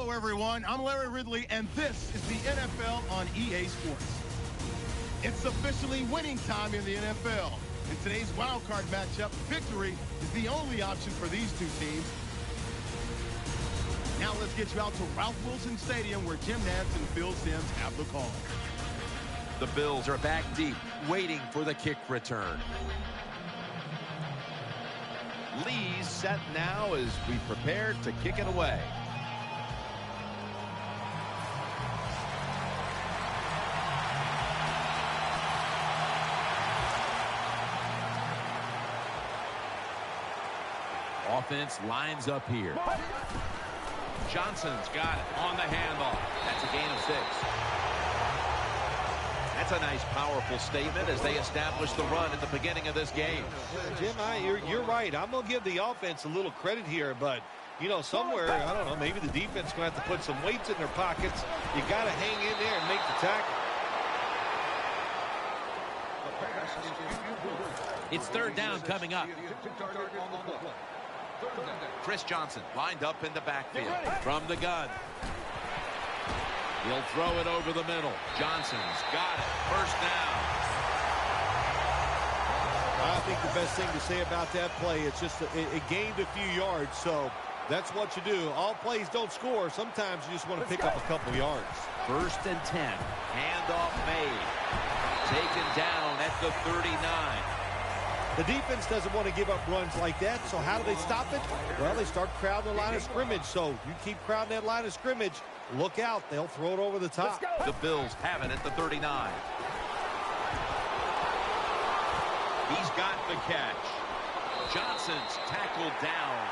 Hello, everyone. I'm Larry Ridley, and this is the NFL on EA Sports. It's officially winning time in the NFL. In today's wild card matchup, victory is the only option for these two teams. Now let's get you out to Ralph Wilson Stadium, where Jim Nantz and Phil Simms have the call. The Bills are back deep, waiting for the kick return. Lee's set now as we prepare to kick it away. Offense lines up here. Johnson's got it on the handoff. That's a gain of 6. That's a nice, powerful statement as they establish the run at the beginning of this game. Jim, you're right. I'm going to give the offense a little credit here, but, you know, somewhere, I don't know, maybe the defense is going to have to put some weights in their pockets. You got to hang in there and make the tackle. It's third down coming up. Chris Johnson lined up in the backfield from the gun. He'll throw it over the middle. Johnson's got it. First down. I think the best thing to say about that play, it's just it gained a few yards, so that's what you do. All plays don't score. Sometimes you just want to pick up a couple yards. First and 10. Handoff made. Taken down at the 39. The defense doesn't want to give up runs like that, so how do they stop it? Well, they start crowding the line of scrimmage, so you keep crowding that line of scrimmage, look out, they'll throw it over the top. The Bills have it at the 39. He's got the catch. Johnson's tackled down.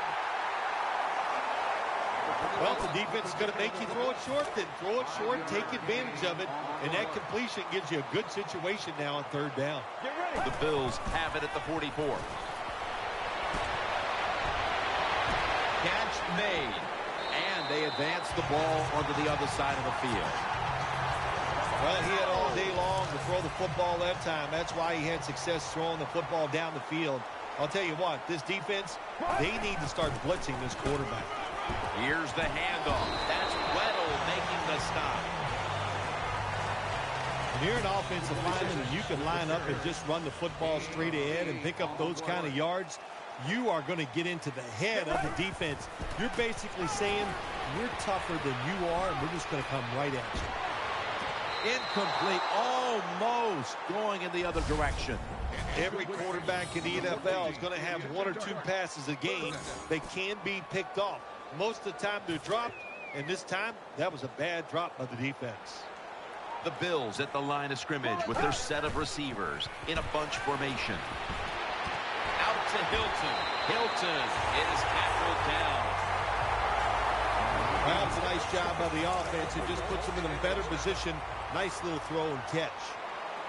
Well, if the defense is going to make you throw it short, then throw it short, take advantage of it, and that completion gives you a good situation now on third down. The Bills have it at the 44. Catch made. And they advance the ball onto the other side of the field. Well, he had all day long to throw the football that time. That's why he had success throwing the football down the field. I'll tell you what, this defense, they need to start blitzing this quarterback. Here's the handoff. That's Weddle making the stop. When you're an offensive lineman and you can line up and just run the football straight ahead and pick up those kind of yards, you are going to get into the head of the defense. You're basically saying, we're tougher than you are, and we're just going to come right at you. Incomplete, almost going in the other direction. Every quarterback in the NFL is going to have 1 or 2 passes a game that can be picked off. Most of the time they're dropped, and this time that was a bad drop by the defense. The Bills at the line of scrimmage with their set of receivers in a bunch formation. Out to Hilton. Hilton is tackled down. Well, it's a nice job by the offense. It just puts them in a better position. Nice little throw and catch.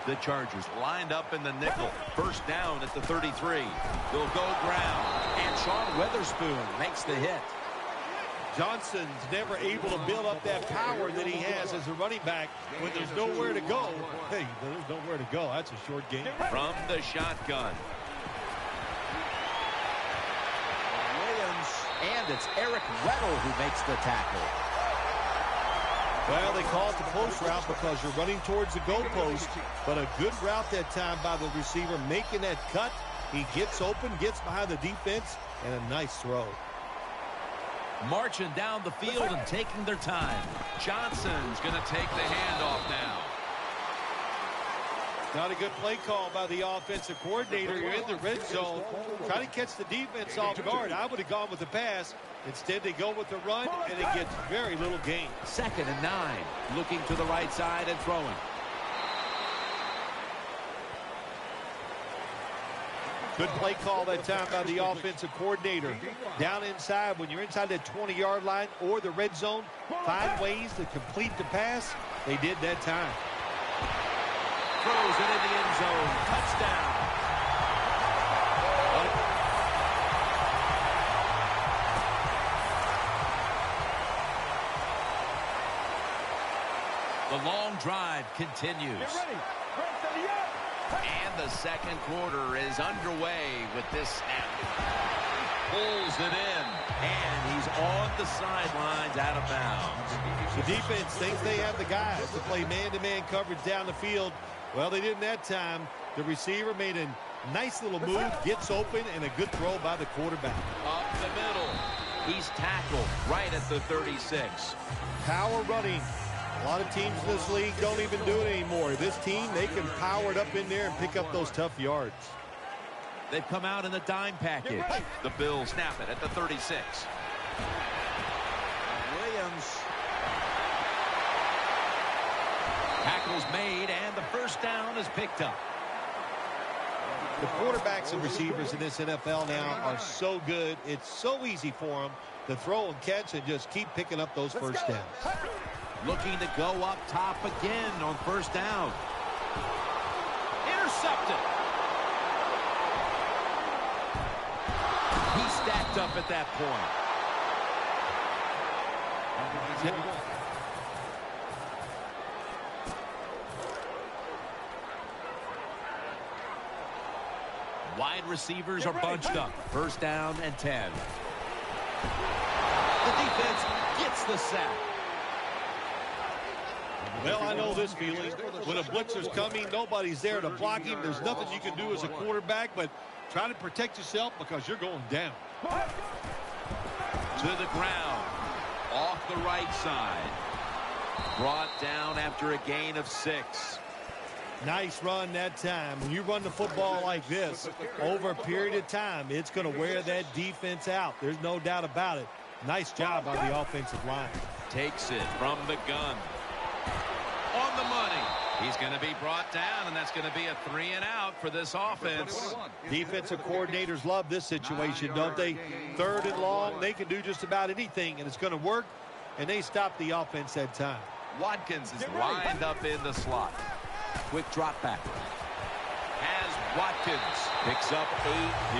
The Chargers lined up in the nickel. First down at the 33. They'll go ground. And Sean Witherspoon makes the hit. Johnson's never able to build up that power that he has as a running back when there's nowhere to go. Hey, there's nowhere to go. That's a short game. From the shotgun. Williams. And it's Eric Weddle who makes the tackle. Well, they call it the post route because you're running towards the goalpost, but a good route that time by the receiver making that cut. He gets open, gets behind the defense, and a nice throw. Marching down the field and taking their time. Johnson's going to take the handoff now. Not a good play call by the offensive coordinator. You're in the red zone. Trying to catch the defense off guard. I would have gone with the pass. Instead, they go with the run, and it gets very little gain. 2nd and 9. Looking to the right side and throwing. Good play call that time by the offensive coordinator. Down inside, when you're inside that 20-yard line or the red zone, find ways to complete the pass. They did that time. Throws it in the end zone. Touchdown. The long drive continues. And the second quarter is underway with this snap. Pulls it in, and he's on the sidelines, out of bounds. The defense thinks they have the guys to play man-to-man coverage down the field. Well, they didn't that time. The receiver made a nice little move, gets open, and a good throw by the quarterback. Up the middle. He's tackled right at the 36. Power running. A lot of teams in this league don't even do it anymore. This team, they can power it up in there and pick up those tough yards. They've come out in the dime package. The Bills snap it at the 36. Williams. Tackle's made, and the first down is picked up. The quarterbacks and receivers in this NFL now are so good. It's so easy for them to throw and catch and just keep picking up those first downs. Looking to go up top again on first down. Intercepted. He stacked up at that point. Wide receivers are bunched up. First down and 10. The defense gets the sack. Well, I know this feeling. When a blitzer's coming, nobody's there to block him. There's nothing you can do as a quarterback, but try to protect yourself because you're going down. To the ground. Off the right side. Brought down after a gain of 6. Nice run that time. When you run the football like this, over a period of time, it's going to wear that defense out. There's no doubt about it. Nice job by the offensive line. Takes it from the gun. On the money. He's going to be brought down, and that's going to be a 3 and out for this offense. Defensive coordinators love this situation, don't they? 3rd and long, they can do just about anything, and it's going to work, and they stop the offense that time. Watkins is lined up in the slot. Quick drop back. As Watkins picks up 8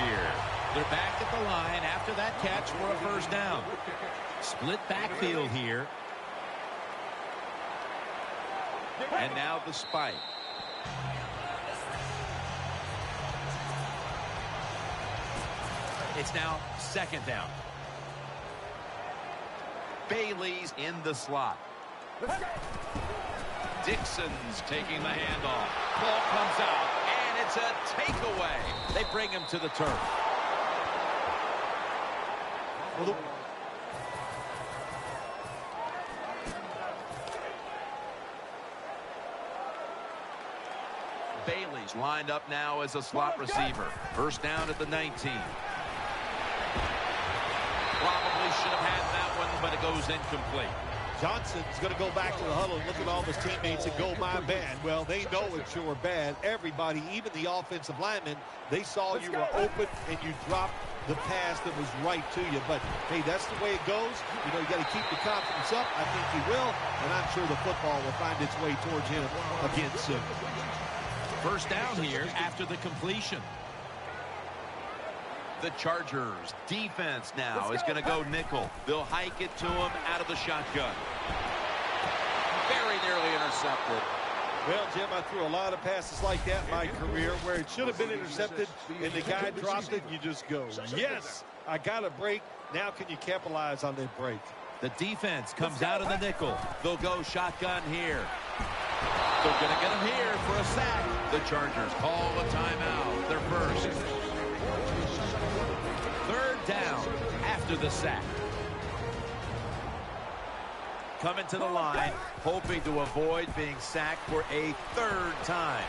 here. They're back at the line after that catch for a first down. Split backfield here. And now the spike. It's now 2nd down. Bailey's in the slot. Dixon's taking the handoff. Ball comes out, and it's a takeaway. They bring him to the turf. Bailey's lined up now as a slot receiver. First down at the 19. Probably should have had that one, but it goes incomplete. Johnson's going to go back to the huddle and look at all his teammates and go, my bad. Well, they know it's your bad. Everybody, even the offensive linemen, they saw you were open and you dropped the pass that was right to you. But, hey, that's the way it goes. You know, you got to keep the confidence up. I think he will, and I'm sure the football will find its way towards him again soon. First down here after the completion. The Chargers defense now is going to go nickel. They'll hike it to him out of the shotgun. Very nearly intercepted. Well, Jim, I threw a lot of passes like that in my career where it should have been intercepted and the guy dropped it and you just go, yes, I got a break. Now can you capitalize on that break? The defense comes out of the nickel. They'll go shotgun here. They're going to get him here for a sack. The Chargers call a timeout. Their first. 3rd down after the sack. Coming to the line, hoping to avoid being sacked for a 3rd time.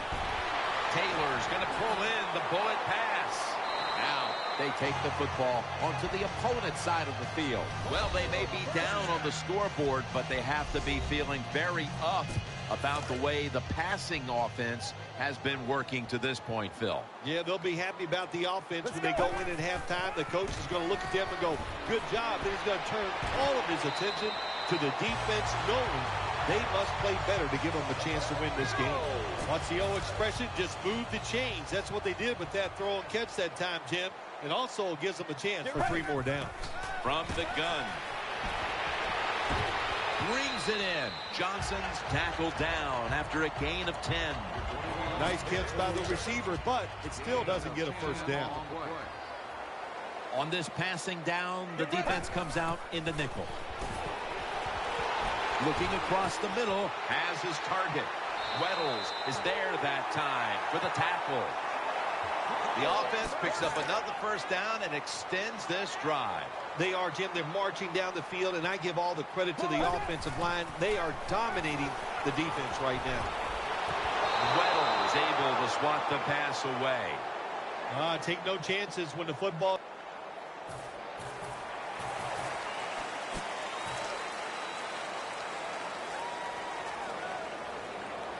Taylor's going to pull in the bullet pass. Now they take the football onto the opponent's side of the field. Well, they may be down on the scoreboard, but they have to be feeling very up about the way the passing offense has been working to this point, Phil. Yeah, they'll be happy about the offense when they go in at halftime. The coach is going to look at them and go, good job. Then he's going to turn all of his attention to the defense, knowing they must play better to give them a chance to win this game. What's the old expression? Just move the chains. That's what they did with that throw and catch that time, Jim. It also gives them a chance for 3 more downs. From the gun. Brings it in. Johnson's tackled down after a gain of 10. Nice catch by the receiver, but it still doesn't get a first down. On this passing down, the defense comes out in the nickel. Looking across the middle, has his target. Weddles is there that time for the tackle. The offense picks up another first down and extends this drive. They are, Jim. They're marching down the field, and I give all the credit to the offensive line. They are dominating the defense right now. Weddles able to swat the pass away. Take no chances when the football...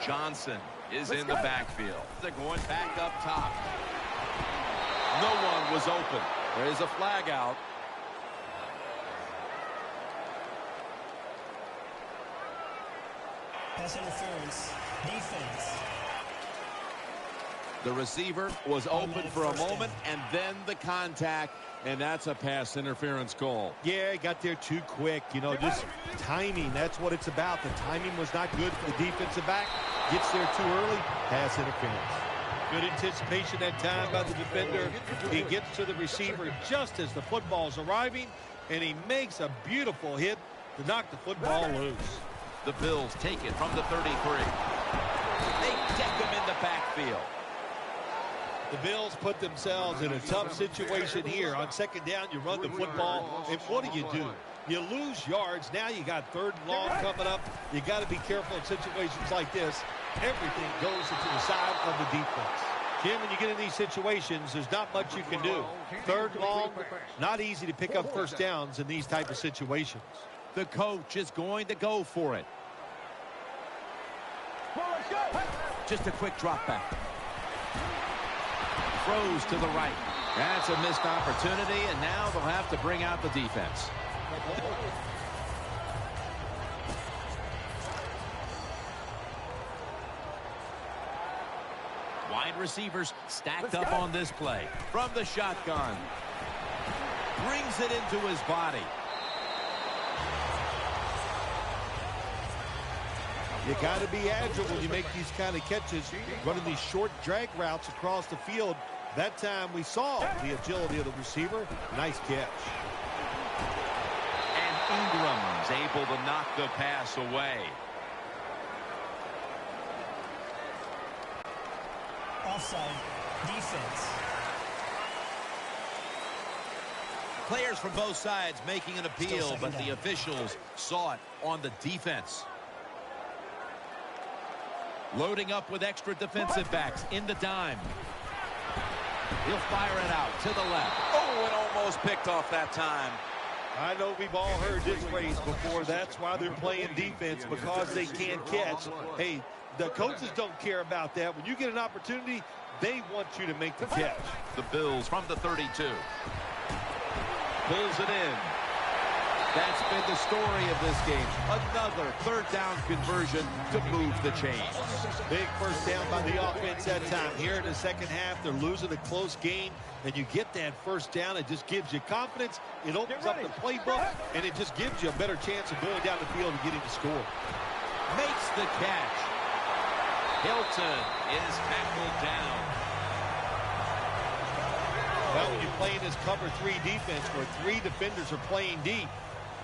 Johnson is in the backfield. They're going back up top. No one was open. There is a flag out. Pass interference. Defense. The receiver was open for a moment, and then the contact, and that's a pass interference call. Yeah, he got there too quick. You know, just timing. That's what it's about. The timing was not good for the defensive back. Gets there too early. Pass interference. Good anticipation that time by the defender. He gets to the receiver just as the football's arriving, and he makes a beautiful hit to knock the football loose. The Bills take it from the 33. They deck him in the backfield. The Bills put themselves in a tough situation here. On second down, you run the football, and what do? You lose yards. Now you got third and long coming up. You got to be careful in situations like this. Everything goes into the side of the defense. Jim, when you get in these situations, there's not much you can do. Third and long, not easy to pick up first downs in these type of situations. The coach is going to go for it. Just a quick drop back. Throws to the right. That's a missed opportunity, and now they'll have to bring out the defense. Wide receivers stacked up on this play. From the shotgun. Brings it into his body. You got to be agile when you make these kind of catches, running these short drag routes across the field. That time we saw the agility of the receiver. Nice catch. And Ingram's able to knock the pass away. Offside. Defense. Players from both sides making an appeal, but the officials saw it on the defense. Loading up with extra defensive backs in the dime. He'll fire it out to the left. Oh, and almost picked off that time. I know we've all heard this phrase before. That's why they're playing defense, because they can't catch. Hey, the coaches don't care about that. When you get an opportunity, they want you to make the catch. The Bills from the 32. Pulls it in. That's been the story of this game. Another third down conversion to move the chains. Big first down by the offense that time. Here in the second half, they're losing a close game, and you get that first down. It just gives you confidence. It opens up the playbook, and it just gives you a better chance of going down the field and getting the score. Makes the catch. Hilton is tackled down. Well, when you play in this cover 3 defense where 3 defenders are playing deep,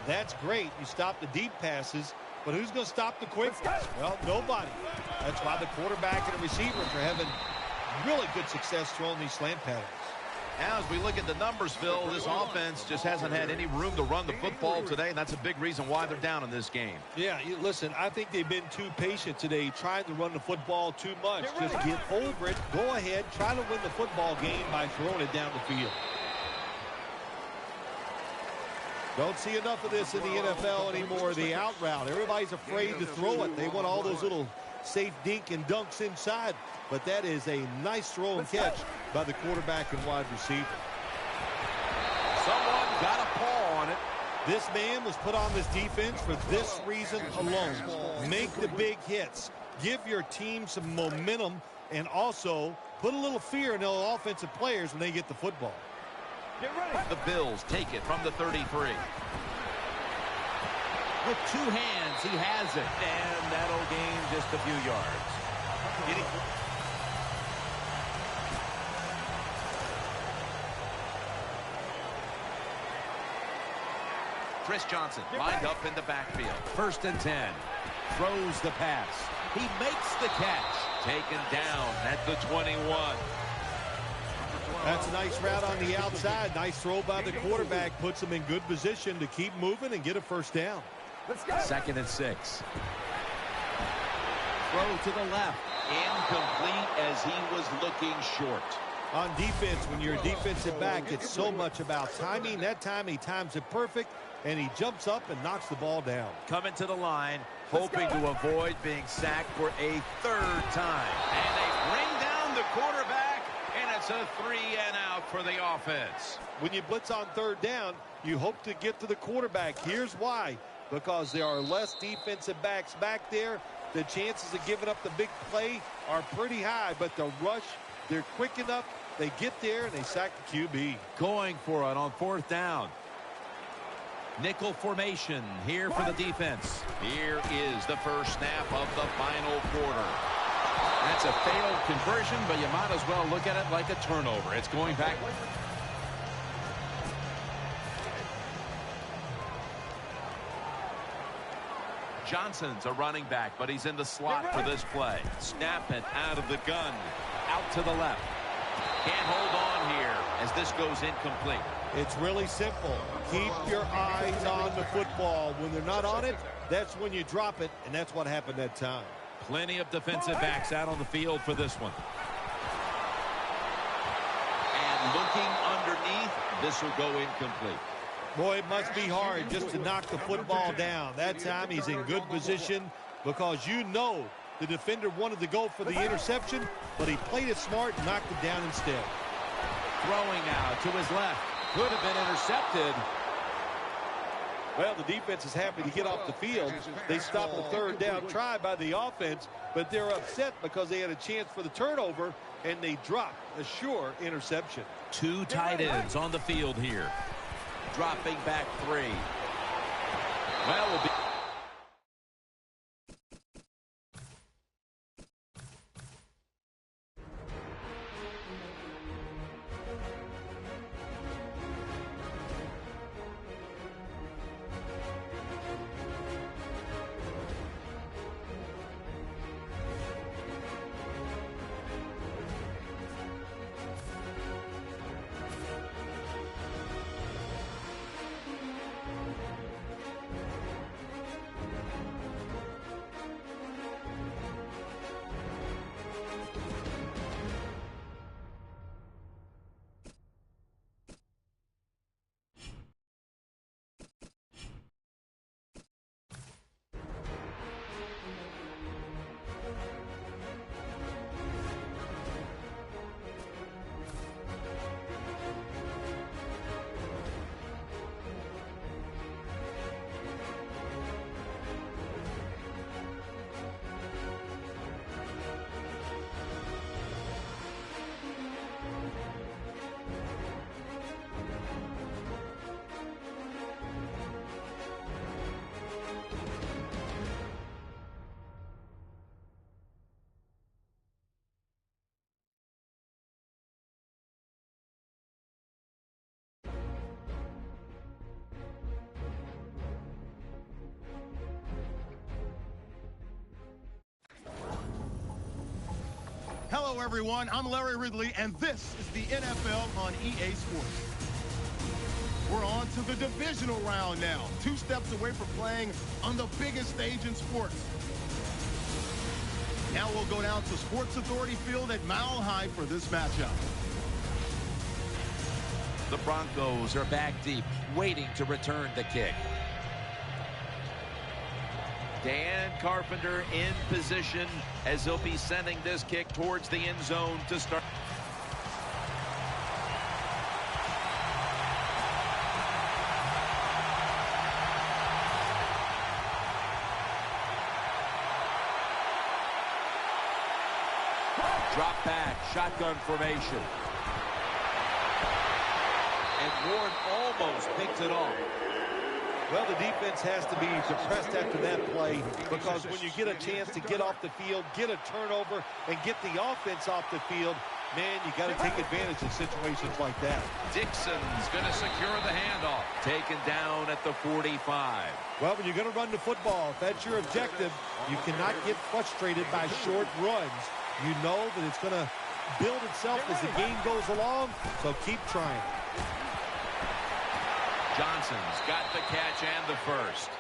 that's great. You stop the deep passes, but who's going to stop the quick ones? Well, nobody. That's why the quarterback and the receivers are having really good success throwing these slant patterns. Now, as we look at the numbers, Phil, this offense just hasn't had any room to run the football today, and that's a big reason why they're down in this game. Yeah, listen, I think they've been too patient today, trying to run the football too much. Just get over it. Go ahead. Try to win the football game by throwing it down the field. Don't see enough of this in the NFL anymore, the out route. Everybody's afraid to throw it. They want all those little safe dink and dunks inside. But that is a nice throw and catch by the quarterback and wide receiver. Someone got a paw on it. This man was put on this defense for this reason alone. Make the big hits. Give your team some momentum, and also put a little fear in the offensive players when they get the football. The Bills take it from the 33. With 2 hands, he has it. And that'll gain just a few yards. Chris Johnson lined up in the backfield. 1st and 10. Throws the pass. He makes the catch. Taken down at the 21. That's a nice route on the outside. Nice throw by the quarterback. Puts him in good position to keep moving and get a 1st down. 2nd and 6. Throw to the left. Incomplete as he was looking short. On defense, when you're a defensive back, it's so much about timing. That time he times it perfect, and he jumps up and knocks the ball down. Coming to the line, hoping to avoid being sacked for a 3rd time. And they bring down the quarterback, and it's a 3-and-out for the offense. When you blitz on 3rd down, you hope to get to the quarterback. Here's why. Because there are less defensive backs back there. The chances of giving up the big play are pretty high, but the rush, they're quick enough. They get there, and they sack the QB. Going for it on 4th down. Nickel formation here for the defense. Here is the first snap of the final quarter. That's a failed conversion, but you might as well look at it like a turnover. It's going back. Johnson's a running back, but he's in the slot for this play. Snap it out of the gun. Out to the left. Can't hold on here as this goes incomplete. It's really simple. Keep your eyes on the football. When they're not on it, that's when you drop it, and that's what happened that time. Plenty of defensive backs out on the field for this one. And looking underneath, this will go incomplete. Boy, it must be hard just to knock the football down. That time he's in good position because you know the defender wanted to go for the interception, but he played it smart and knocked it down instead. Throwing now to his left. Could have been intercepted. Well, the defense is happy to get off the field. They stopped the 3rd down try by the offense, but they're upset because they had a chance for the turnover, and they dropped a sure interception. 2 tight ends on the field here. Dropping back 3. Well, we'll be... Hello, everyone. I'm Larry Ridley, and this is the NFL on EA Sports. We're on to the divisional round now. 2 steps away from playing on the biggest stage in sports. Now we'll go down to Sports Authority Field at Mile High for this matchup. The Broncos are back deep, waiting to return the kick. Dan Carpenter in position as he'll be sending this kick towards the end zone to start. Drop back, shotgun formation. And Ward almost picked it off. Well, the defense has to be depressed after that play because when you get a chance to get off the field, get a turnover, and get the offense off the field, man, you got to take advantage of situations like that. Dixon's going to secure the handoff. Taken down at the 45. Well, when you're going to run the football, if that's your objective, you cannot get frustrated by short runs. You know that it's going to build itself as the game goes along, so keep trying. Johnson's got the catch and the first.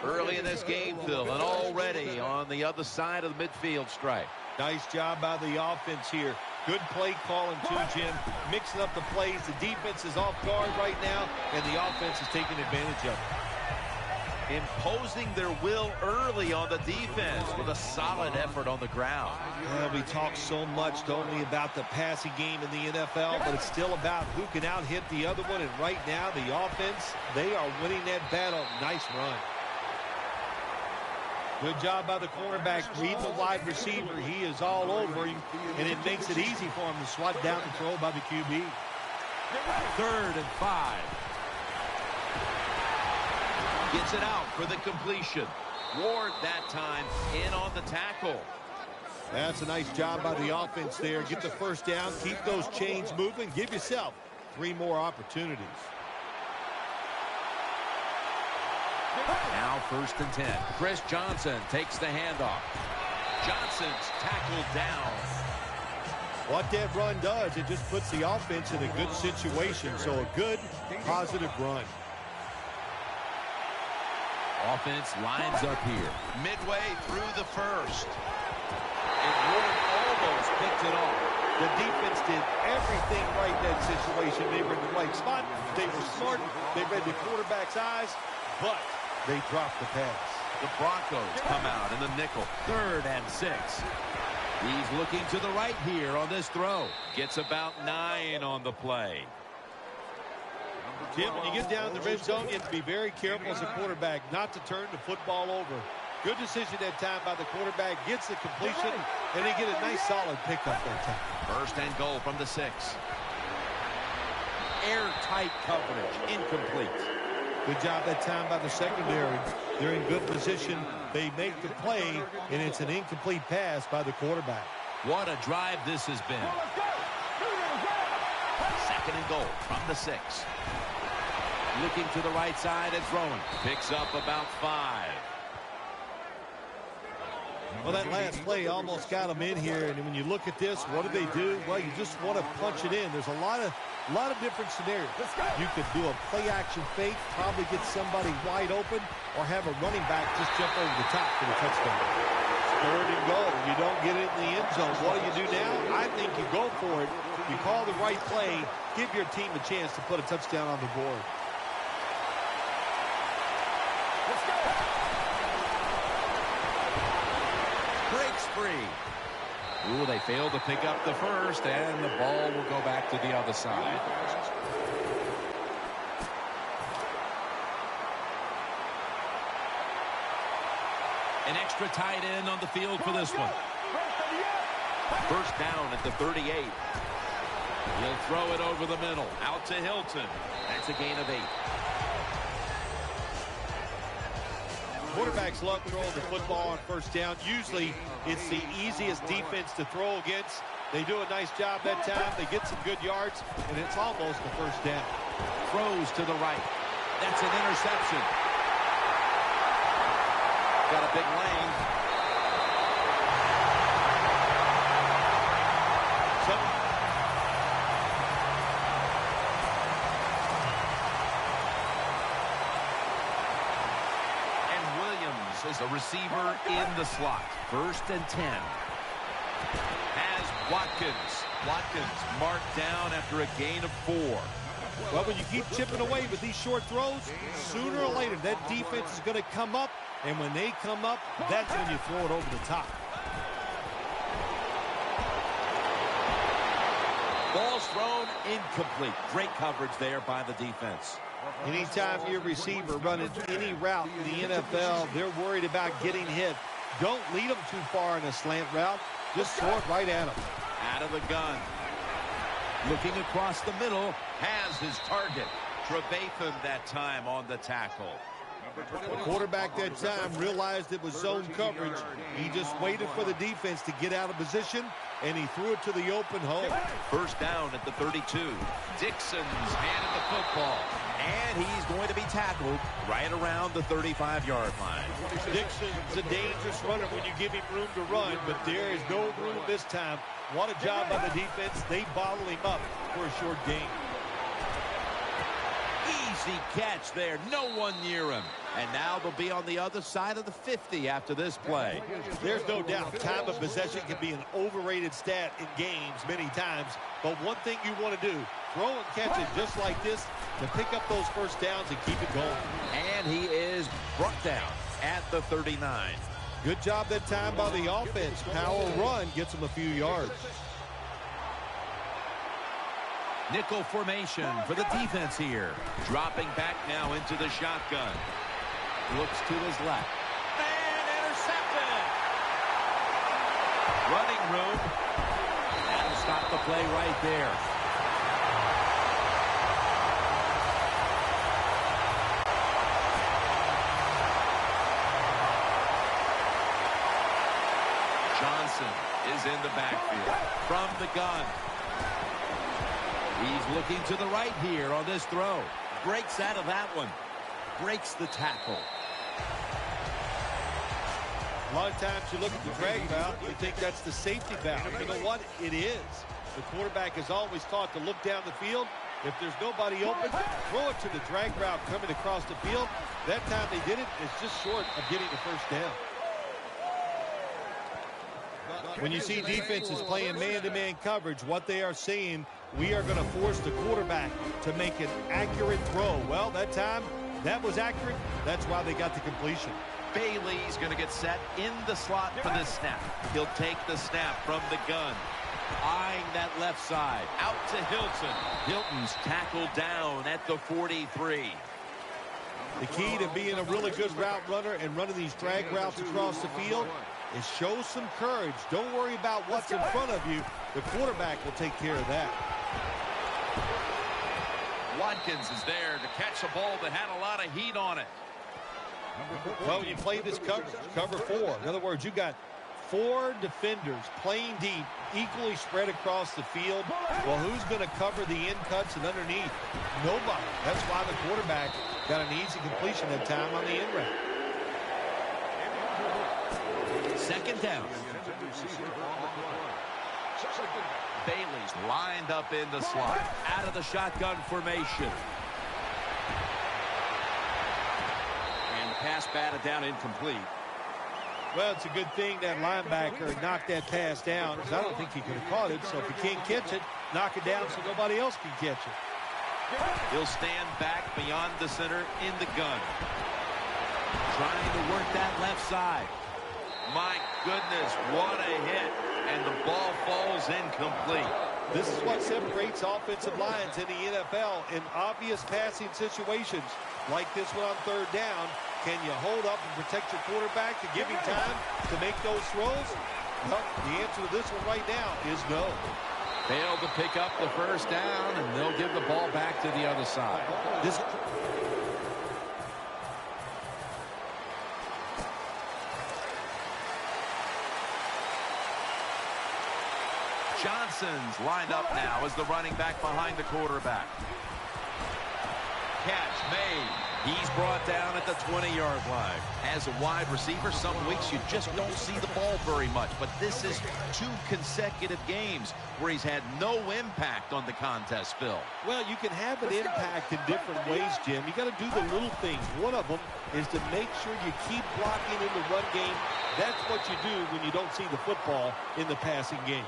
Early in this game, Phil, and already on the other side of the midfield stripe. Nice job by the offense here. Good play calling too, Jim. Mixing up the plays. The defense is off guard right now, and the offense is taking advantage of it. Imposing their will early on the defense with a solid effort on the ground. Well, we talk so much, don't we, about the passing game in the NFL, but it's still about who can out-hit the other one, and right now, the offense, they are winning that battle. Nice run. Good job by the cornerback. Read the wide receiver. He is all over him, and it makes it easy for him to swat down the throw by the QB. 3rd and 5. Gets it out for the completion. Ward that time in on the tackle. That's a nice job by the offense there. Get the first down. Keep those chains moving. Give yourself 3 more opportunities. Now 1st and 10. Chris Johnson takes the handoff. Johnson's tackled down. What that run does, it just puts the offense in a good situation. So a good, positive run. Offense lines up here. Midway through the first. And Ward almost picked it off. The defense did everything right in that situation. They were in the right spot. They were smart. They read the quarterback's eyes, but they dropped the pass. The Broncos come out in the nickel. 3rd and 6. He's looking to the right here on this throw. Gets about 9 on the play. Jim, when you get down in the red zone, you have to be very careful as a quarterback not to turn the football over. Good decision that time by the quarterback. Gets the completion, and they get a nice solid pickup that time. 1st and goal from the 6. Airtight coverage. Incomplete. Good job that time by the secondary. They're in good position. They make the play, and it's an incomplete pass by the quarterback. What a drive this has been. 2nd and goal from the 6. Looking to the right side and throwing. Picks up about 5. Well, that last play almost got them in here, and when you look at this, what do? Well, you just want to punch it in. There's a lot of different scenarios. You could do a play-action fake, probably get somebody wide open, or have a running back just jump over the top for the touchdown. 3rd and goal. You don't get it in the end zone. What do you do now? I think you go for it. You call the right play, give your team a chance to put a touchdown on the board. Breaks free. Ooh, they failed to pick up the first, and the ball will go back to the other side. An extra tight end on the field for this one. 1st down at the 38. He'll throw it over the middle. Out to Hilton. That's a gain of 8. Quarterbacks love throwing the football on 1st down. Usually, it's the easiest defense to throw against. They do a nice job that time. They get some good yards, and it's almost the 1st down. Throws to the right. That's an interception. Got a big lane. Is a receiver in the slot. 1st and 10. Has Watkins. Watkins marked down after a gain of 4. Well, when you keep chipping away with these short throws, sooner or later that defense is going to come up, and when they come up, that's when you throw it over the top. Ball's thrown incomplete. Great coverage there by the defense. Anytime your receiver running any route in the NFL, they're worried about getting hit. Don't lead them too far in a slant route. Just throw it right at them. Out of the gun. Looking across the middle. Has his target. Trevathan that time on the tackle. The quarterback that time realized it was zone coverage. He just waited for the defense to get out of position, and he threw it to the open hole. First down at the 32. Dixon's handed the football, and he's going to be tackled right around the 35-yard line. Dixon's a dangerous runner when you give him room to run, but there is no room this time. What a job by the defense. They bottle him up for a short gain. Easy catch there. No one near him. And now they'll be on the other side of the 50 after this play. There's no doubt time of possession can be an overrated stat in games many times. But one thing you want to do, throw and catch it just like this to pick up those first downs and keep it going. And he is brought down at the 39. Good job that time by the offense. Power run gets him a few yards. Nickel formation for the defense here. Dropping back now into the shotgun. Looks to his left. And intercepted. Running room. That'll stop the play right there. Johnson is in the backfield from the gun. He's looking to the right here on this throw. Breaks out of that one. Breaks the tackle. A lot of times you look at the drag route, you think that's the safety valve. You know what? It is. The quarterback is always taught to look down the field. If there's nobody open, throw it to the drag route coming across the field. That time they did it. It's just short of getting the first down. When you see defenses playing man-to-man coverage, what they are saying, we are going to force the quarterback to make an accurate throw. Well, that time, that was accurate. That's why they got the completion. Bailey's going to get set in the slot for this snap. He'll take the snap from the gun. Eyeing that left side. Out to Hilton. Hilton's tackled down at the 43. The key to being a really good route runner and running these drag routes across the field is show some courage. Don't worry about what's in front of you. The quarterback will take care of that. Watkins is there to catch a ball that had a lot of heat on it. Well, you play this cover 4. In other words, you got 4 defenders playing deep, equally spread across the field. Well, who's going to cover the in cuts and underneath? Nobody. That's why the quarterback got an easy completion that time on the in route. Second down. Bailey's lined up in the slot. Out of the shotgun formation. And the pass batted down incomplete. Well, it's a good thing that linebacker knocked that pass down, because I don't think he could have caught it. So if he can't catch it, knock it down so nobody else can catch it. He'll stand back beyond the center in the gun. Trying to work that left side. My goodness, what a hit. And the ball falls incomplete. This is what separates offensive lines in the NFL in obvious passing situations. Like this one on third down. Can you hold up and protect your quarterback to give him time to make those throws? Well, the answer to this one right now is no. Failed to pick up the first down, and they'll give the ball back to the other side. Johnson's lined up now as the running back behind the quarterback. Catch made. He's brought down at the 20-yard line. As a wide receiver, some weeks you just don't see the ball very much. But this is 2 consecutive games where he's had no impact on the contest, Phil. Well, you can have an impact in different ways, Jim. You got to do the little things. One of them is to make sure you keep blocking in the run game. That's what you do when you don't see the football in the passing game.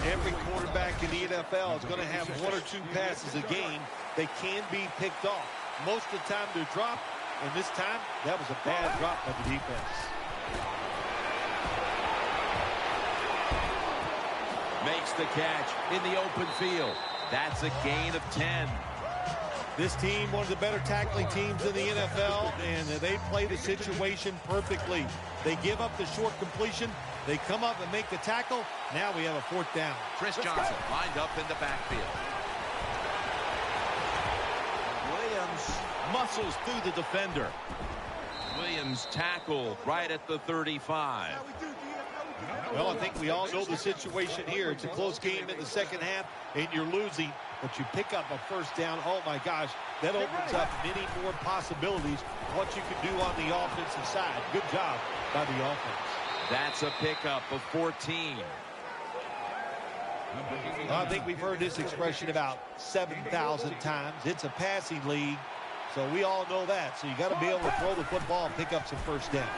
Every quarterback in the NFL is going to have 1 or 2 passes a game that can be picked off. Most of the time they're dropped, and this time that was a bad drop by the defense. Makes the catch in the open field. That's a gain of 10. This team, one of the better tackling teams in the NFL, and they play the situation perfectly. They give up the short completion. They come up and make the tackle. Now we have a 4th down. Chris Johnson lined up in the backfield. Williams must muscles through the defender. Williams tackled right at the 35. Well, I think we all know the situation here. It's a close game in the second half, and you're losing, but you pick up a first down. Oh, my gosh, that opens up many more possibilities of what you can do on the offensive side. Good job by the offense. That's a pickup of 14. I think we've heard this expression about 7,000 times. It's a passing league, so we all know that. So you got to be able to throw the football and pick up some first downs.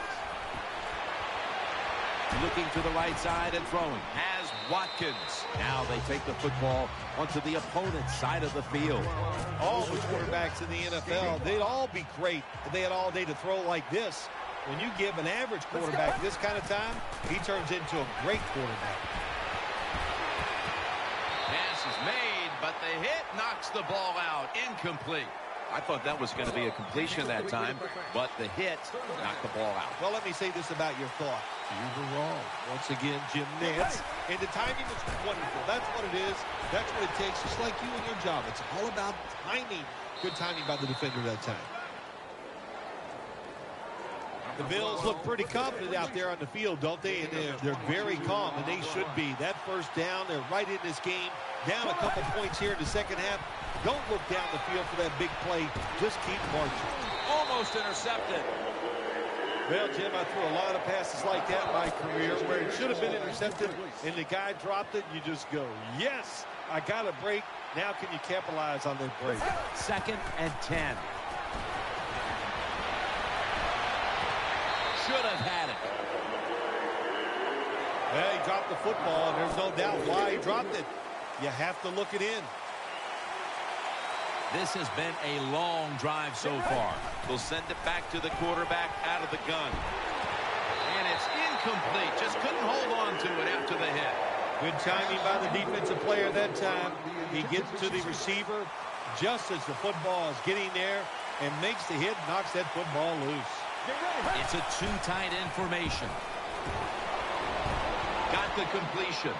Looking to the right side and throwing. Has Watkins. Now they take the football onto the opponent's side of the field. All the quarterbacks in the NFL, they'd all be great if they had all day to throw like this. When you give an average quarterback this kind of time, he turns into a great quarterback. Pass is made, but the hit knocks the ball out. Incomplete. I thought that was going to be a completion that time, but the hit knocked the ball out. Well, let me say this about your thought. You were wrong. Once again, Jim Nantz. And the timing was wonderful. That's what it is. That's what it takes, just like you and your job. It's all about timing. Good timing by the defender that time. The Bills look pretty confident out there on the field, don't they? And they're very calm, and they should be. That first down, they're right in this game. Down a couple points here in the second half. Don't look down the field for that big play. Just keep marching. Almost intercepted. Well, Jim, I threw a lot of passes like that in my career where it should have been intercepted, and the guy dropped it, and you just go, yes, I got a break. Now can you capitalize on that break? 2nd and 10. Should have had it. Well, he dropped the football, and there's no doubt why he dropped it. You have to look it in. This has been a long drive so far. They'll send it back to the quarterback out of the gun. And it's incomplete. Just couldn't hold on to it after the hit. Good timing by the defensive player that time. He gets to the receiver just as the football is getting there and makes the hit, knocks that football loose. It's a two tight end formation. Got the completion.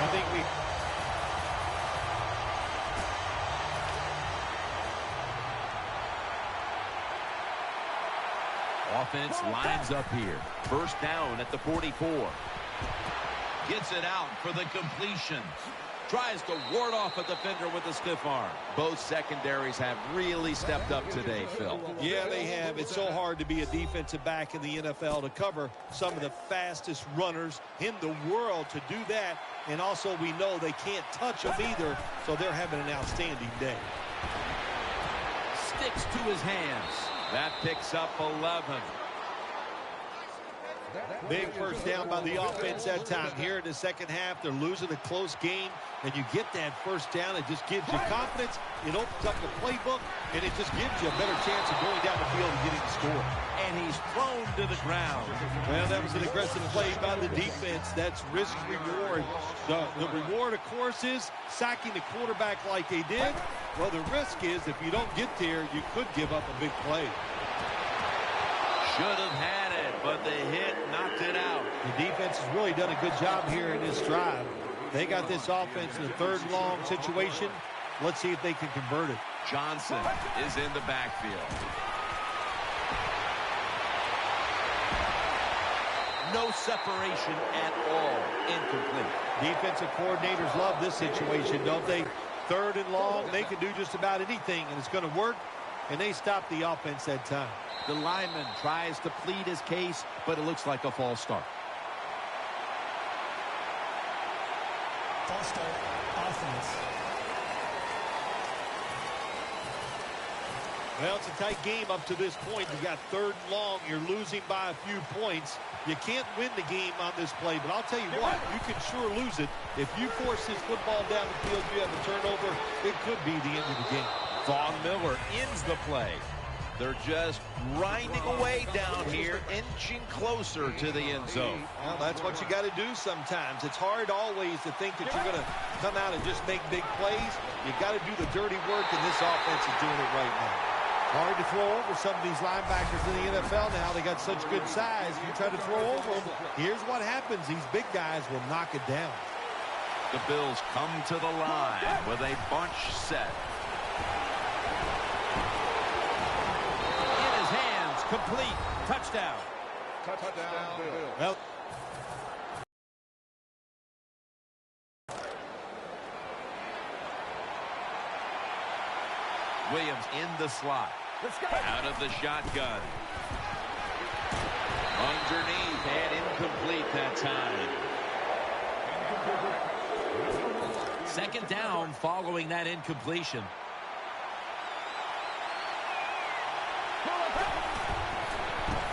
I think we... Offense lines up here. First down at the 44. Gets it out for the completion. Tries to ward off a defender with a stiff arm. Both secondaries have really stepped up today, Phil. Yeah, they have. It's so hard to be a defensive back in the NFL to cover some of the fastest runners in the world to do that. And also we know they can't touch them either, so they're having an outstanding day. Sticks to his hands. That picks up 11. Big first down by the offense that time. Here in the second half, they're losing a close game, and you get that first down. It just gives you confidence. It opens up the playbook, and it just gives you a better chance of going down the field and getting the score. And he's thrown to the ground. Well, that was an aggressive play by the defense. That's risk-reward. The reward, of course, is sacking the quarterback like they did. Well, the risk is if you don't get there, you could give up a big play. Should have had it, but the hit knocked it out. The defense has really done a good job here in this drive. They got this offense in a third and long situation. Let's see if they can convert it. Johnson is in the backfield. No separation at all. Incomplete. Defensive coordinators love this situation, don't they? Third and long, they can do just about anything, and it's going to work. And they stop the offense that time. The lineman tries to plead his case, but it looks like a false start. False start, offense. Well, it's a tight game up to this point. You got third and long. You're losing by a few points. You can't win the game on this play, but I'll tell you what, you can sure lose it. If you force this football down the field, you have a turnover, it could be the end of the game. Von Miller ends the play. They're just grinding away down here, inching closer to the end zone. Well, that's what you got to do sometimes. It's hard always to think that you're going to come out and just make big plays. You got to do the dirty work, and this offense is doing it right now. Hard to throw over some of these linebackers in the NFL now. They got such good size. You try to throw over them, here's what happens. These big guys will knock it down. The Bills come to the line with a bunch set. In his hands, complete. Touchdown. Touchdown, Bills. Well, Williams in the slot. Out of the shotgun. Underneath and incomplete that time. Second down following that incompletion.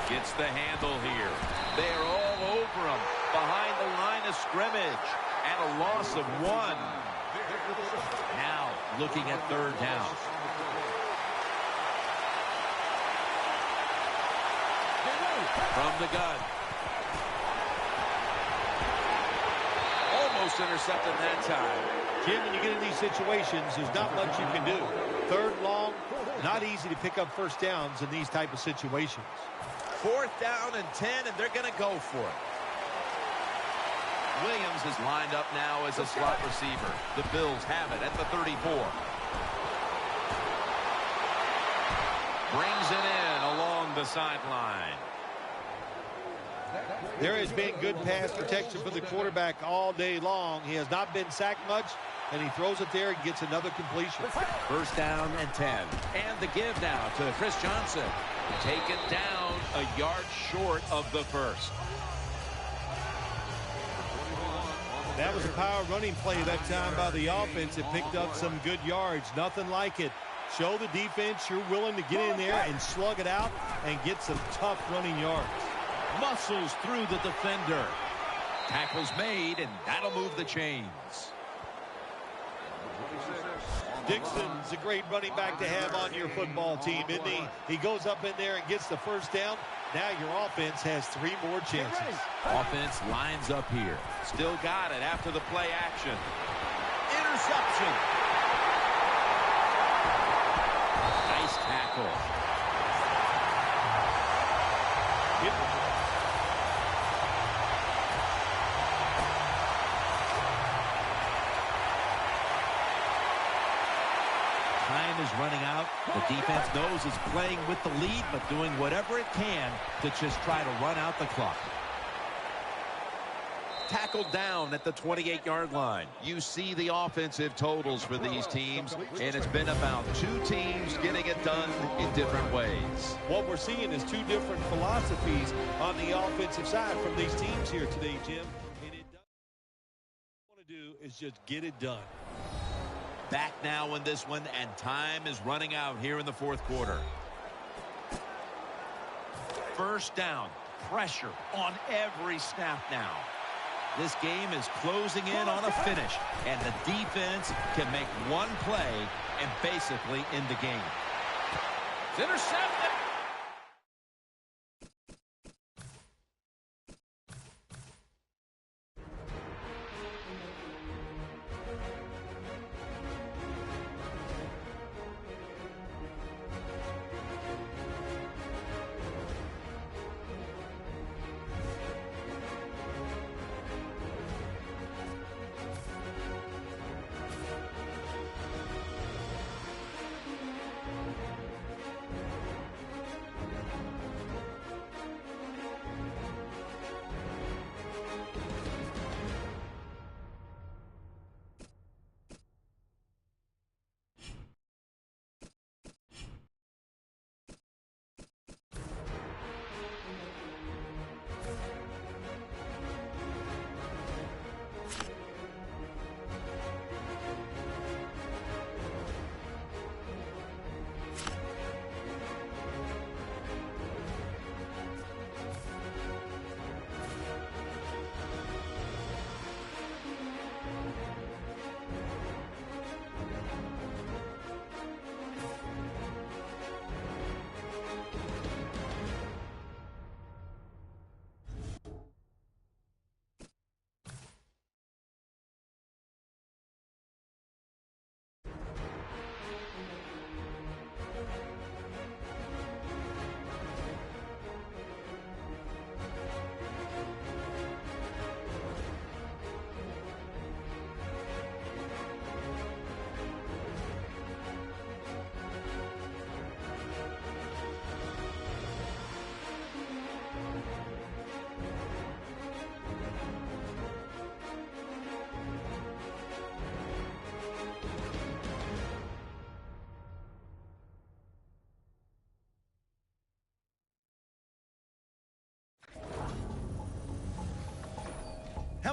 Gets the handle here. They're all over him behind the line of scrimmage. And a loss of 1. Now looking at third down. From the gun. Almost intercepted that time. Jim, when you get in these situations, there's not much you can do. Third long, not easy to pick up first downs in these type of situations. 4th down and 10, and they're going to go for it. Williams is lined up now as a slot receiver. The Bills have it at the 34. Brings it in along the sideline. There has been good pass protection for the quarterback all day long. He has not been sacked much, and he throws it there and gets another completion. 1st down and 10. And the give now to Chris Johnson. Taken down a yard short of the first. That was a power running play that time by the offense. It picked up some good yards. Nothing like it. Show the defense you're willing to get in there and slug it out and get some tough running yards. Muscles through the defender. Tackles made, and that'll move the chains. Dixon's a great running back to have on your football team, isn't he? He goes up in there and gets the first down. Now your offense has 3 more chances. Offense lines up here. Still got it after the play action. Interception. Nice tackle. Time is running out. The defense knows it's playing with the lead, but doing whatever it can to just try to run out the clock. Tackled down at the 28-yard line. You see the offensive totals for these teams, and it's been about 2 teams getting it done in different ways. What we're seeing is 2 different philosophies on the offensive side from these teams here today, Jim. And it does what we want to do is just get it done. Back now in this one, and time is running out here in the 4th quarter. 1st down. Pressure on every snap now. This game is closing in on a finish, and the defense can make one play and basically end the game. It's intercepted.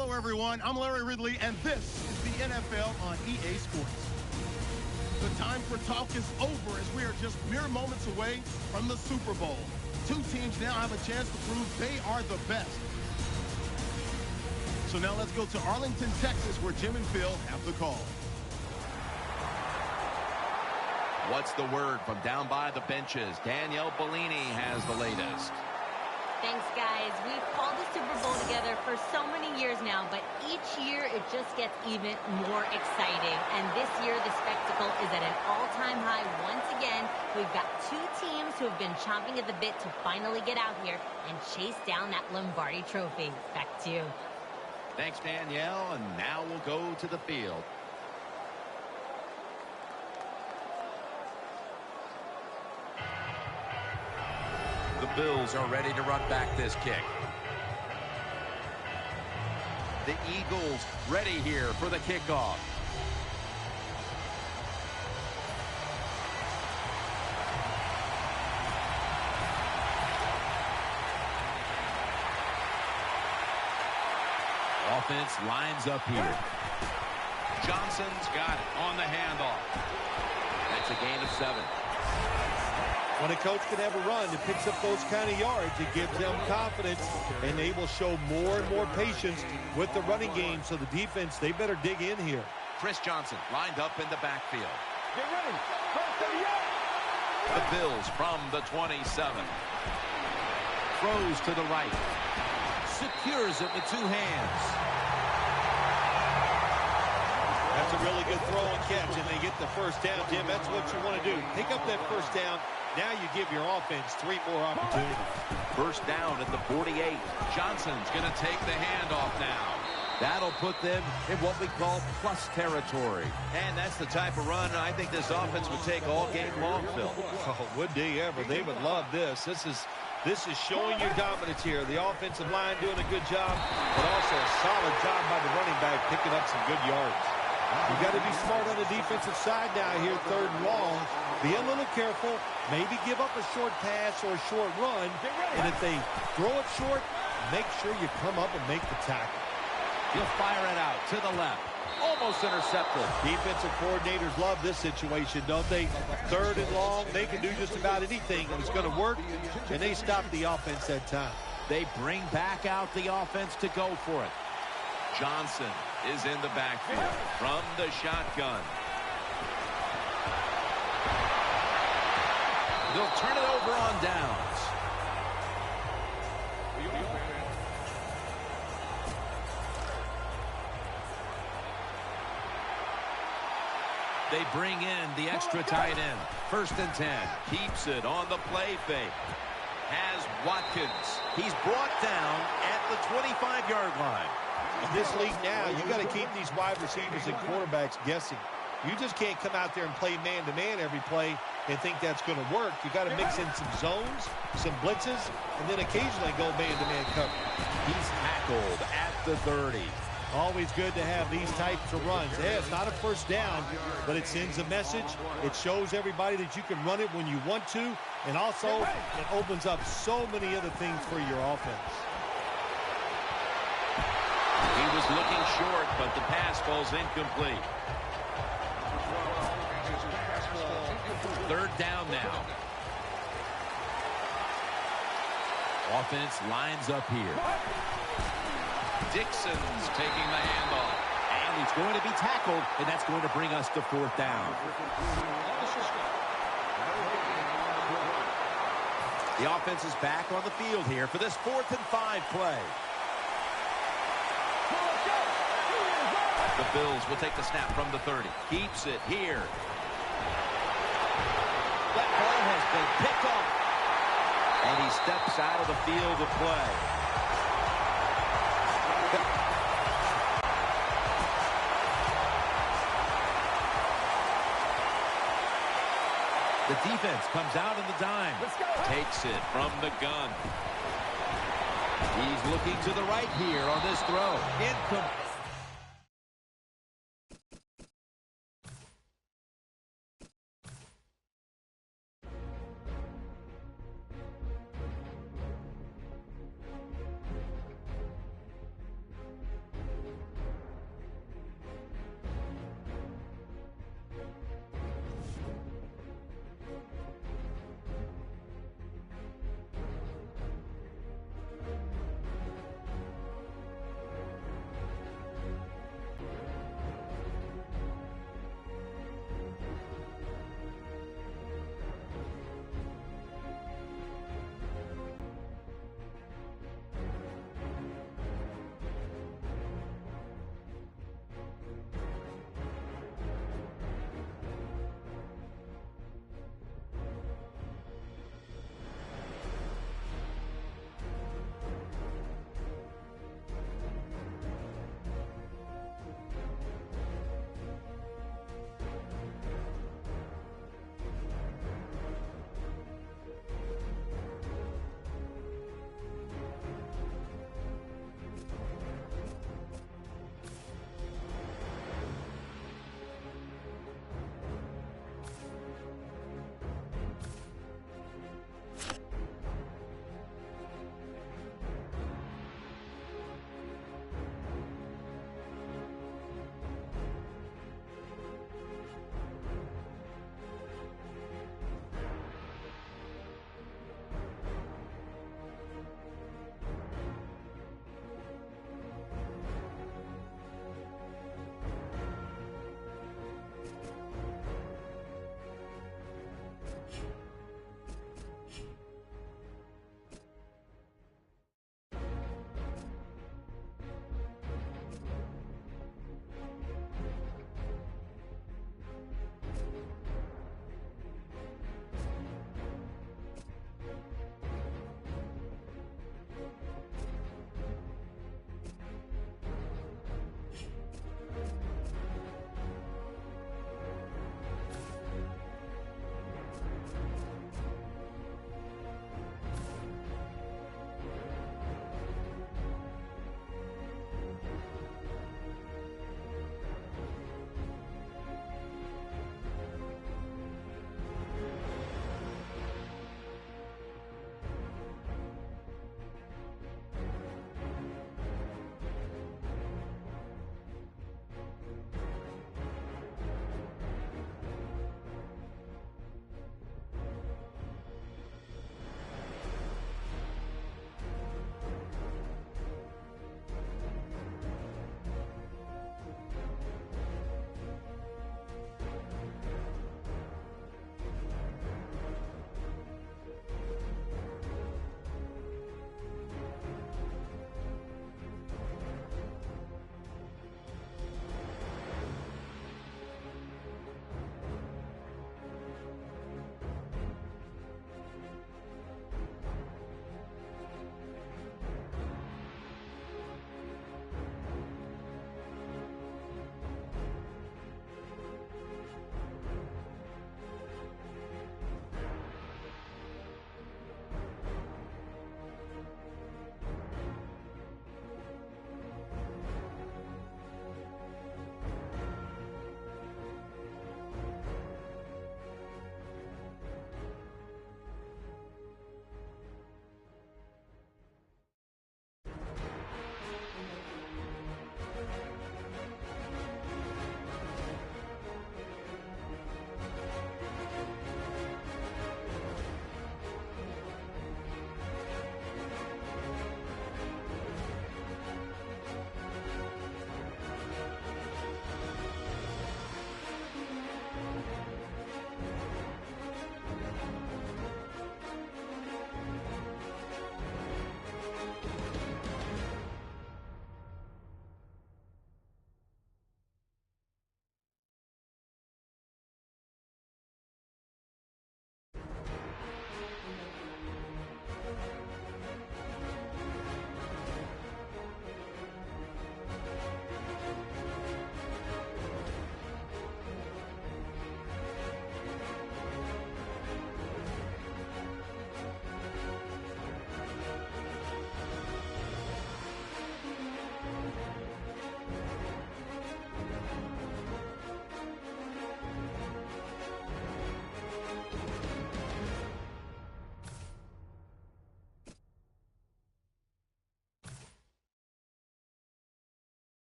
Hello, everyone. I'm Larry Ridley, and this is the NFL on EA Sports. The time for talk is over as we are just mere moments away from the Super Bowl. Two teams now have a chance to prove they are the best. So now let's go to Arlington, Texas, where Jim and Phil have the call. What's the word from down by the benches? Danielle Bellini has the latest. Thanks, guys. We've called the Super Bowl together for so many years now, but each year it just gets even more exciting. And this year, the spectacle is at an all-time high once again. We've got two teams who have been chomping at the bit to finally get out here and chase down that Lombardi trophy. Back to you. Thanks, Danielle. And now we'll go to the field. The Bills are ready to run back this kick. The Eagles ready here for the kickoff. Offense lines up here. Johnson's got it on the handoff. That's a gain of 7. When a coach can have a run that picks up those kind of yards, it gives them confidence, and they will show more and more patience with the running game. So the defense, they better dig in here. Chris Johnson lined up in the backfield. Get ready. First and 10. The Bills from the 27. Throws to the right. Secures it with 2 hands. That's a really good throw and catch, and they get the first down, Jim. That's what you want to do. Pick up that first down. Now you give your offense 3 more opportunities. First down at the 48. Johnson's going to take the handoff now. That'll put them in what we call plus territory. And that's the type of run I think this offense would take all game long, Phil. Oh, would they ever? They would love this. This is showing your dominance here. The offensive line doing a good job, but also a solid job by the running back picking up some good yards. You got to be smart on the defensive side now here, 3rd and long. Be a little careful. Maybe give up a short pass or a short run. And if they throw it short, make sure you come up and make the tackle. He'll fire it out to the left. Almost intercepted. Defensive coordinators love this situation, don't they? 3rd and long, they can do just about anything, and it's going to work, and they stop the offense that time. They bring back out the offense to go for it. Johnson is in the backfield from the shotgun. They'll turn it over on downs. They bring in the extra tight end. 1st and 10. Keeps it on the play fake. Has Watkins. He's brought down at the 25-yard line. In this league now, you got to keep these wide receivers and quarterbacks guessing. You just can't come out there and play man-to-man every play and think that's going to work. You got to mix in some zones, some blitzes, and then occasionally go man-to-man cover. He's tackled at the 30. Always good to have these types of runs. Yeah, it's not a first down, but it sends a message. It shows everybody that you can run it when you want to, and also it opens up so many other things for your offense. He was looking short, but the pass falls incomplete. 3rd down now. Offense lines up here. Dixon's taking the handoff. And he's going to be tackled, and that's going to bring us to 4th down. The offense is back on the field here for this 4th and 5 play. The Bills will take the snap from the 30. Keeps it here. That ball has been picked off. And he steps out of the field of play. The defense comes out in the dime. Takes it from the gun. He's looking to the right here on this throw. Incomplete.